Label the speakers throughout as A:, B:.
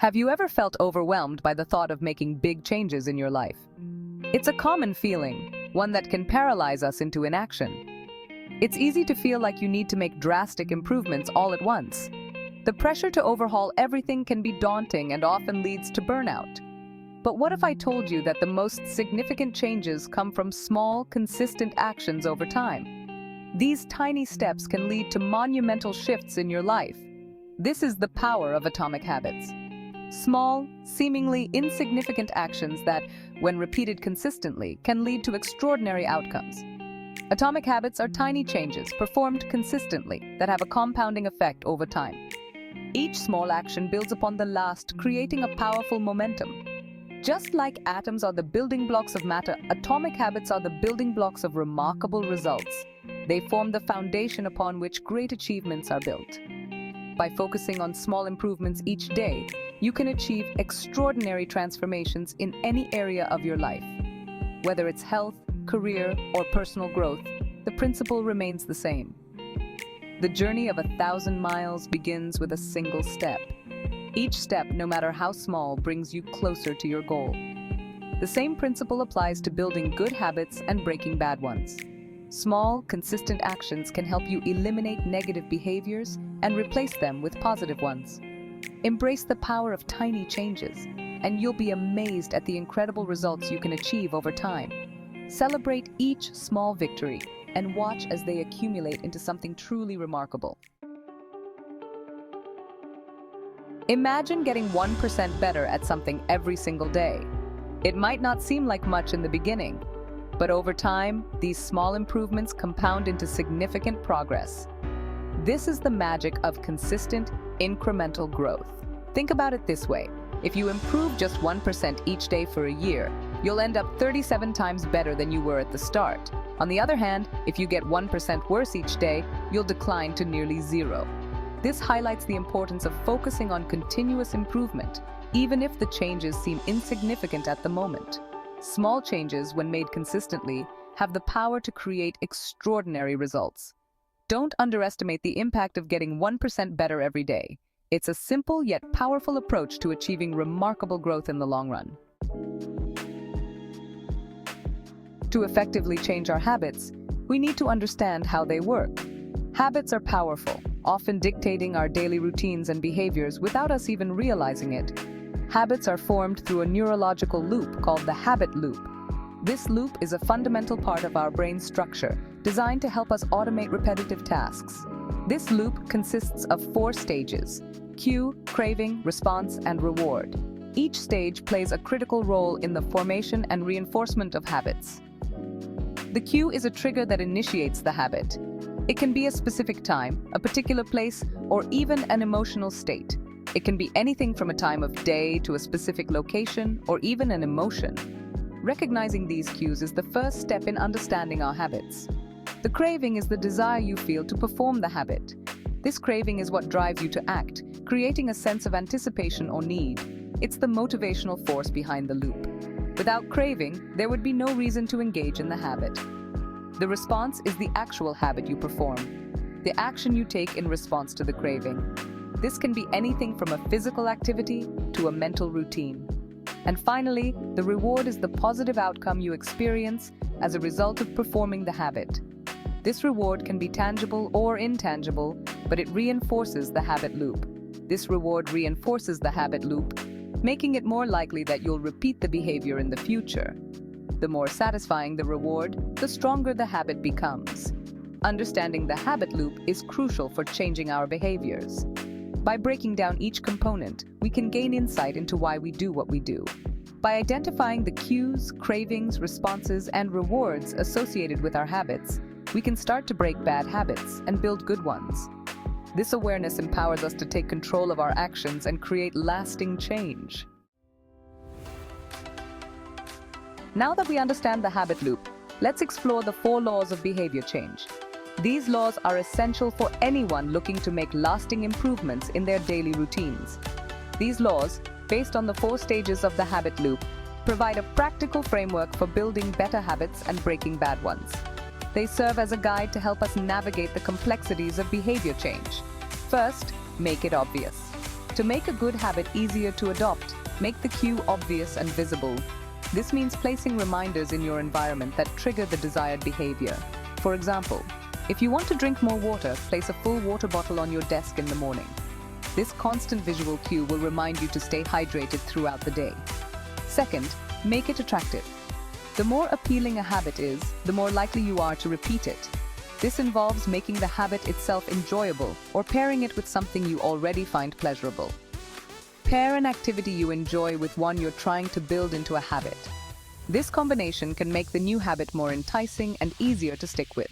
A: Have you ever felt overwhelmed by the thought of making big changes in your life? It's a common feeling, one that can paralyze us into inaction. It's easy to feel like you need to make drastic improvements all at once. The pressure to overhaul everything can be daunting and often leads to burnout. But what if I told you that the most significant changes come from small, consistent actions over time? These tiny steps can lead to monumental shifts in your life. This is the power of atomic habits. Small, seemingly insignificant actions that, when repeated consistently, can lead to extraordinary outcomes. Atomic habits are tiny changes performed consistently that have a compounding effect over time. Each small action builds upon the last, creating a powerful momentum. Just like atoms are the building blocks of matter, atomic habits are the building blocks of remarkable results. They form the foundation upon which great achievements are built. By focusing on small improvements each day, you can achieve extraordinary transformations in any area of your life. Whether it's health, career, or personal growth, the principle remains the same. The journey of 1,000 miles begins with a single step. Each step, no matter how small, brings you closer to your goal. The same principle applies to building good habits and breaking bad ones. Small, consistent actions can help you eliminate negative behaviors and replace them with positive ones. Embrace the power of tiny changes, and you'll be amazed at the incredible results you can achieve over time. Celebrate each small victory and watch as they accumulate into something truly remarkable. Imagine getting 1% better at something every single day. It might not seem like much in the beginning, but over time, these small improvements compound into significant progress. This is the magic of consistent, incremental growth. Think about it this way. If you improve just 1% each day for a year, you'll end up 37 times better than you were at the start. On the other hand, if you get 1% worse each day, you'll decline to nearly zero. This highlights the importance of focusing on continuous improvement, even if the changes seem insignificant at the moment. Small changes, when made consistently, have the power to create extraordinary results. Don't underestimate the impact of getting 1% better every day. It's a simple yet powerful approach to achieving remarkable growth in the long run. To effectively change our habits, we need to understand how they work. Habits are powerful, often dictating our daily routines and behaviors without us even realizing it. Habits are formed through a neurological loop called the habit loop. This loop is a fundamental part of our brain's structure, designed to help us automate repetitive tasks. This loop consists of 4 stages: cue, craving, response, and reward. Each stage plays a critical role in the formation and reinforcement of habits. The cue is a trigger that initiates the habit. It can be a specific time, a particular place, or even an emotional state. It can be anything from a time of day to a specific location, or even an emotion. Recognizing these cues is the first step in understanding our habits. The craving is the desire you feel to perform the habit. This craving is what drives you to act, creating a sense of anticipation or need. It's the motivational force behind the loop. Without craving, there would be no reason to engage in the habit. The response is the actual habit you perform, the action you take in response to the craving. This can be anything from a physical activity to a mental routine. And finally, the reward is the positive outcome you experience as a result of performing the habit. This reward can be tangible or intangible, but it reinforces the habit loop. This reward reinforces the habit loop, making it more likely that you'll repeat the behavior in the future. The more satisfying the reward, the stronger the habit becomes. Understanding the habit loop is crucial for changing our behaviors. By breaking down each component, we can gain insight into why we do what we do. By identifying the cues, cravings, responses, and rewards associated with our habits, we can start to break bad habits and build good ones. This awareness empowers us to take control of our actions and create lasting change. Now that we understand the habit loop, let's explore the 4 laws of behavior change. These laws are essential for anyone looking to make lasting improvements in their daily routines. These laws, based on the 4 stages of the habit loop, provide a practical framework for building better habits and breaking bad ones. They serve as a guide to help us navigate the complexities of behavior change. First, make it obvious. To make a good habit easier to adopt, make the cue obvious and visible. This means placing reminders in your environment that trigger the desired behavior. For example, if you want to drink more water, place a full water bottle on your desk in the morning. This constant visual cue will remind you to stay hydrated throughout the day. Second, make it attractive. The more appealing a habit is, the more likely you are to repeat it. This involves making the habit itself enjoyable or pairing it with something you already find pleasurable. Pair an activity you enjoy with one you're trying to build into a habit. This combination can make the new habit more enticing and easier to stick with.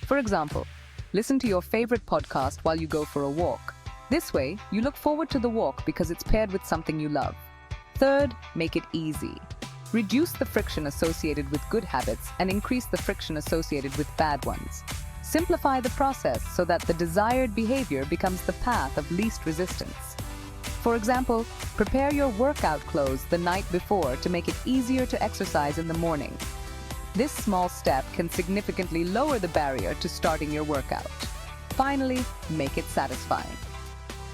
A: For example, listen to your favorite podcast while you go for a walk. This way, you look forward to the walk because it's paired with something you love. Third, make it easy. Reduce the friction associated with good habits and increase the friction associated with bad ones. Simplify the process so that the desired behavior becomes the path of least resistance. For example, prepare your workout clothes the night before to make it easier to exercise in the morning. This small step can significantly lower the barrier to starting your workout. Finally, make it satisfying.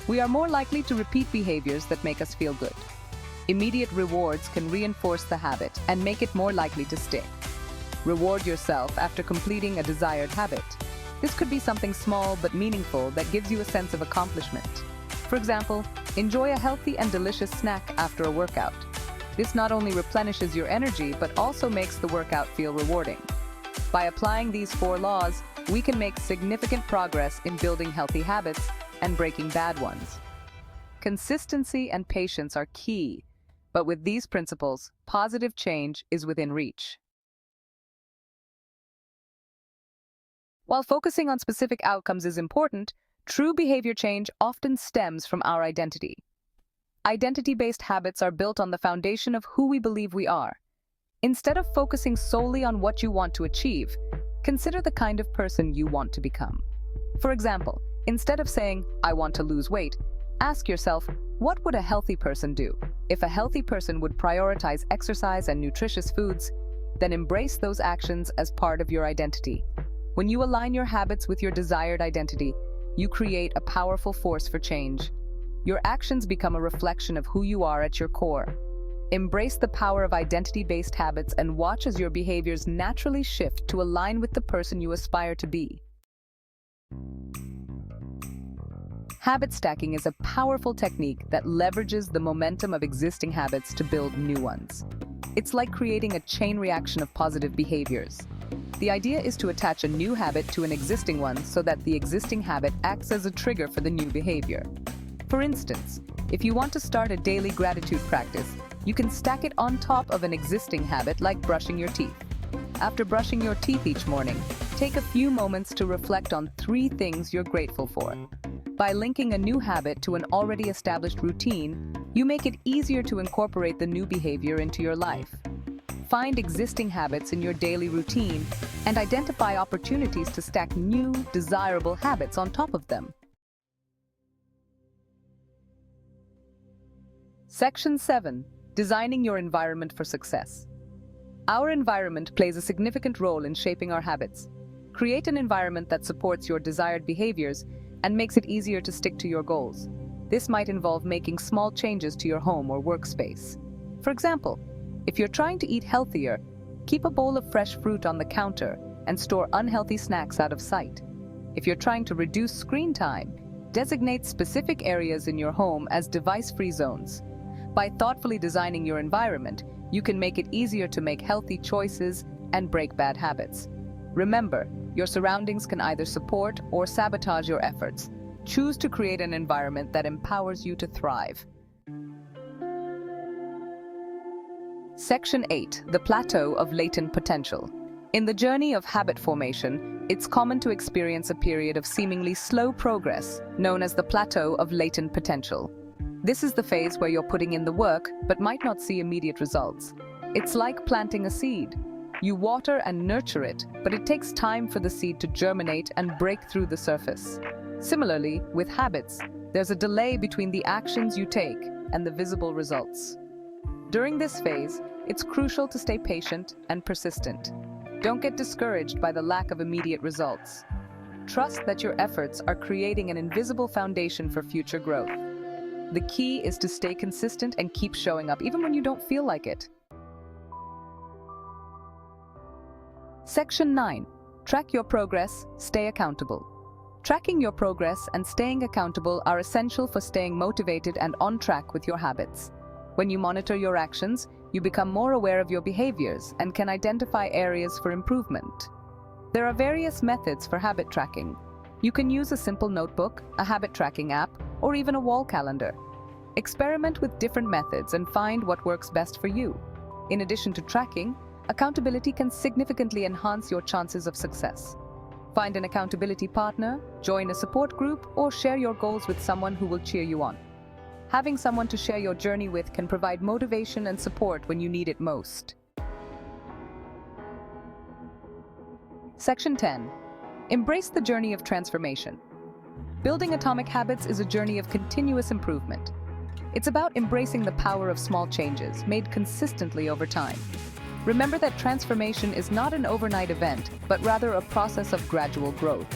A: We are more likely to repeat behaviors that make us feel good. Immediate rewards can reinforce the habit and make it more likely to stick. Reward yourself after completing a desired habit. This could be something small but meaningful that gives you a sense of accomplishment. For example, enjoy a healthy and delicious snack after a workout. This not only replenishes your energy, but also makes the workout feel rewarding. By applying these 4 laws, we can make significant progress in building healthy habits and breaking bad ones. Consistency and patience are key, but with these principles, positive change is within reach. While focusing on specific outcomes is important, true behavior change often stems from our identity. Identity-based habits are built on the foundation of who we believe we are. Instead of focusing solely on what you want to achieve, consider the kind of person you want to become. For example, instead of saying, "I want to lose weight," ask yourself, what would a healthy person do? If a healthy person would prioritize exercise and nutritious foods, then embrace those actions as part of your identity. When you align your habits with your desired identity, you create a powerful force for change. Your actions become a reflection of who you are at your core. Embrace the power of identity-based habits and watch as your behaviors naturally shift to align with the person you aspire to be. Habit stacking is a powerful technique that leverages the momentum of existing habits to build new ones. It's like creating a chain reaction of positive behaviors. The idea is to attach a new habit to an existing one so that the existing habit acts as a trigger for the new behavior. For instance, if you want to start a daily gratitude practice, you can stack it on top of an existing habit like brushing your teeth. After brushing your teeth each morning, take a few moments to reflect on 3 things you're grateful for. By linking a new habit to an already established routine, you make it easier to incorporate the new behavior into your life. Find existing habits in your daily routine and identify opportunities to stack new, desirable habits on top of them. Section 7. Designing your environment for success. Our environment plays a significant role in shaping our habits. Create an environment that supports your desired behaviors and makes it easier to stick to your goals. This might involve making small changes to your home or workspace. For example, if you're trying to eat healthier, keep a bowl of fresh fruit on the counter and store unhealthy snacks out of sight. If you're trying to reduce screen time, designate specific areas in your home as device-free zones. By thoughtfully designing your environment, you can make it easier to make healthy choices and break bad habits. Remember, your surroundings can either support or sabotage your efforts. Choose to create an environment that empowers you to thrive. Section 8. The Plateau of Latent Potential. In the journey of habit formation, it's common to experience a period of seemingly slow progress, known as the plateau of latent potential. This is the phase where you're putting in the work, but might not see immediate results. It's like planting a seed. You water and nurture it, but it takes time for the seed to germinate and break through the surface. Similarly, with habits, there's a delay between the actions you take and the visible results. During this phase, it's crucial to stay patient and persistent. Don't get discouraged by the lack of immediate results. Trust that your efforts are creating an invisible foundation for future growth. The key is to stay consistent and keep showing up, even when you don't feel like it. Section 9. Track your progress, stay accountable. Tracking your progress and staying accountable are essential for staying motivated and on track with your habits. When you monitor your actions, you become more aware of your behaviors and can identify areas for improvement. There are various methods for habit tracking. You can use a simple notebook, a habit tracking app, or even a wall calendar. Experiment with different methods and find what works best for you. In addition to tracking, accountability can significantly enhance your chances of success. Find an accountability partner, join a support group, or share your goals with someone who will cheer you on. Having someone to share your journey with can provide motivation and support when you need it most. Section 10. Embrace the journey of transformation. Building atomic habits is a journey of continuous improvement. It's about embracing the power of small changes made consistently over time. Remember that transformation is not an overnight event, but rather a process of gradual growth.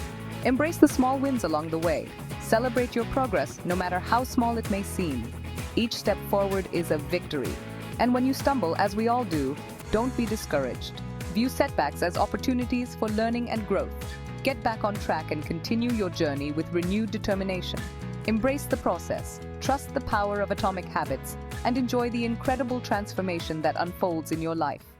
A: Embrace the small wins along the way. Celebrate your progress, no matter how small it may seem. Each step forward is a victory. And when you stumble, as we all do, don't be discouraged. View setbacks as opportunities for learning and growth. Get back on track and continue your journey with renewed determination. Embrace the process, trust the power of atomic habits, and enjoy the incredible transformation that unfolds in your life.